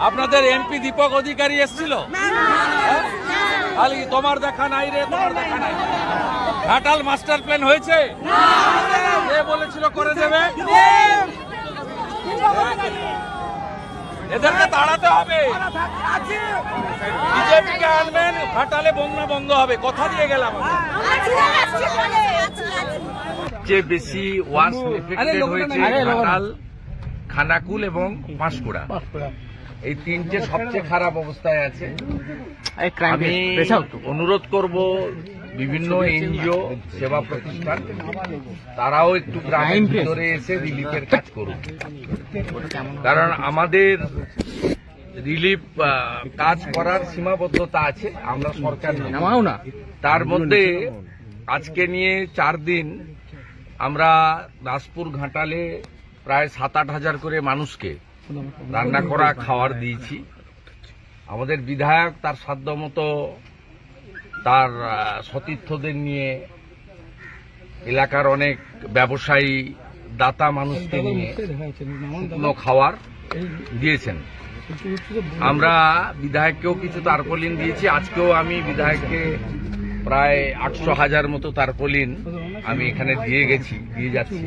আপনাদের এমপি দীপক অধিকারী এসেছিল? খালি তোমার দেখা নাই রে, তোমার দেখা নাই। ঘাটাল মাস্টার প্ল্যান হয়েছে? কে বলেছিল করে দেবে? এদেরকে তাড়াতে হবে। বিজেপিকে আনবেন, ঘাটালে বন্যা বন্ধ হবে, কথা দিয়ে গেলাম। যে বেশি ওয়াশ এফেক্টেড হয়েছে ঘাটাল, খানাকুল এবং পাঁশকুড়া, এই তিনটে সবচেয়ে খারাপ অবস্থায় আছে। আমি অনুরোধ করব বিভিন্ন এনজিও সেবা প্রতিষ্ঠান তারাও একটু গ্রামের ভিতরে এসে রিলিফের কাজ করুন, কারণ আমাদের রিলিফ কাজ করার সীমাবদ্ধতা আছে। আমরা সরকার না, তার মধ্যে আজকে নিয়ে 4 দিন আমরা দাসপুর ঘাটালে প্রায় 7-8 হাজার করে মানুষকে রান্না করা খাবার দিয়েছি। আমাদের বিধায়ক তার সাধ্যমতো তার সতীর্থদের নিয়ে, এলাকার অনেক ব্যবসায়ী দাতা মানুষকে নিয়ে শুকনো খাবার দিয়েছেন। আমরা বিধায়ককেও কিছু তারপলিন দিয়েছি। আজকেও আমি বিধায়ককে প্রায় 800,000 মতো তারপলিন আমি এখানে দিয়ে যাচ্ছি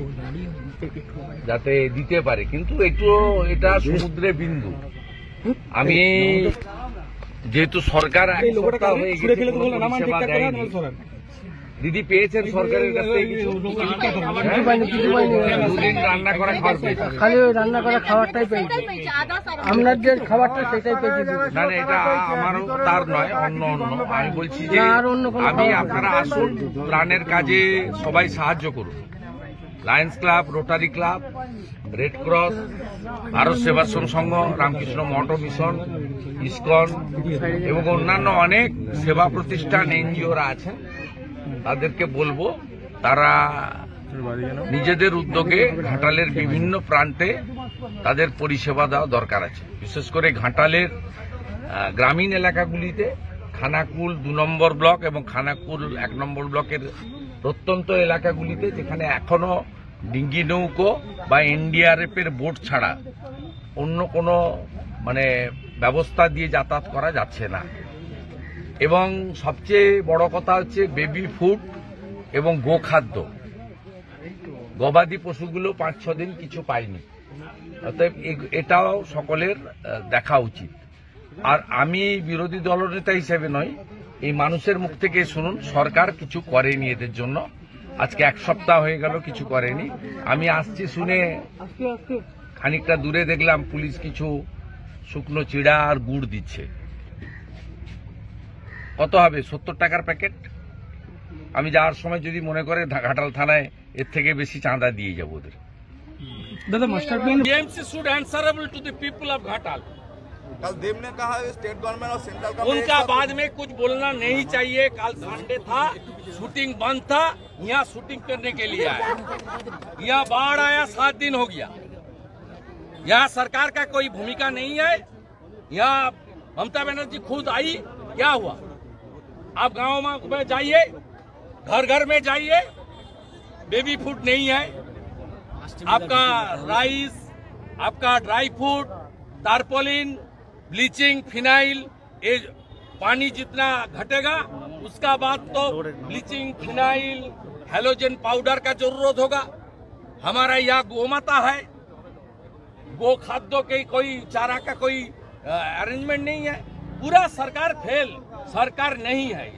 যাতে দিতে পারে, কিন্তু একটু এটা সমুদ্রে বিন্দু। আমি যেহেতু সরকার এক সপ্তাহ হয়ে গেছে পরিষেবা দেয়নি, দিদি পেয়েছেন সরকারের কাছ থেকে কিছু? 2 দিন রান্না করা খাবার পেয়েছে, খালি ওই রান্না করা খাবারটাই পেয়েছি। আপনার যে খাবারটা সেটাই পেয়েছি। না না, এটা আমারও তার নয়, অন্য আমি বলছি যে আপনারা আসুন, ত্রাণের কাজে সবাই সাহায্য করুন। Lions Club, Rotary Club, Red Cross, Bharat Sevashram Sangha, Ramakrishna Math Mission, ISKCON এবং অন্যান্য অনেক সেবা প্রতিষ্ঠান এনজিওরা আছেন। তাদেরকে বলবো তারা নিজেদের উদ্যোগে ঘাটালের বিভিন্ন প্রান্তে তাদের পরিষেবা দেওয়া দরকার আছে। বিশেষ করে ঘাটালের গ্রামীণ এলাকাগুলিতে, খানাকুল 2 নম্বর ব্লক এবং খানাকুল 1 নম্বর ব্লকের প্রত্যন্ত এলাকাগুলিতে, যেখানে এখনো ডিঙ্গি নৌকো বা এনডিআরএফ এর বোট ছাড়া অন্য কোনো ব্যবস্থা দিয়ে যাতায়াত করা যাচ্ছে না। এবং সবচেয়ে বড় কথা হচ্ছে বেবি ফুড এবং গোখাদ্য। গবাদি পশুগুলো 5-6 দিন কিছু পায়নি, অতএব এটাও সকলের দেখা উচিত। আর আমি বিরোধী দলনেতা হিসেবে নয়, এই মানুষের মুখ থেকে শুনুন সরকার কিছু করেনি এদের জন্য। আজকে 1 সপ্তাহ হয়ে গেল কিছু করেনি। আমি আসছি শুনে খানিকটা দূরে দেখলাম পুলিশ কিছু শুকনো চিড়া আর গুড় দিচ্ছে। কত হবে? 70 টাকার প্যাকেট। আমি যাওয়ার সময় যদি মনে করে ঘাটাল থানায় এর থেকে বেশি চাঁদা দিয়ে যাবো ওদের। दादा master plan BMC should answerable to the people of Ghatal. कल देव ने कहा स्टेट गवर्नमेंट और सेंट्रल का उनका बाद में कुछ बोलना नहीं चाहिए। कल संडे था, शूटिंग बंद था, यहाँ शूटिंग करने के लिए आया। यहाँ बाढ़ आया, 7 दिन हो गया। यहाँ सरकार का कोई भूमिका नहीं है। यहाँ ममता बनर्जी खुद आई, क्या हुआ? आप गाँव में जाइए, घर घर में जाइए, बेबी फूड नहीं है। आपका राइस, आपका dry fruit, tarpaulin, bleaching, phenyl, ये पानी जितना घटेगा उसका बाद तो ब्लीचिंग, फिनाइल, हेलोजन पाउडर का जरूरत होगा। हमारा यहाँ गोमाता है, गो खाद्यों के कोई चारा का कोई अरेंजमेंट नहीं है। पूरा सरकार फेल, सरकार नहीं है।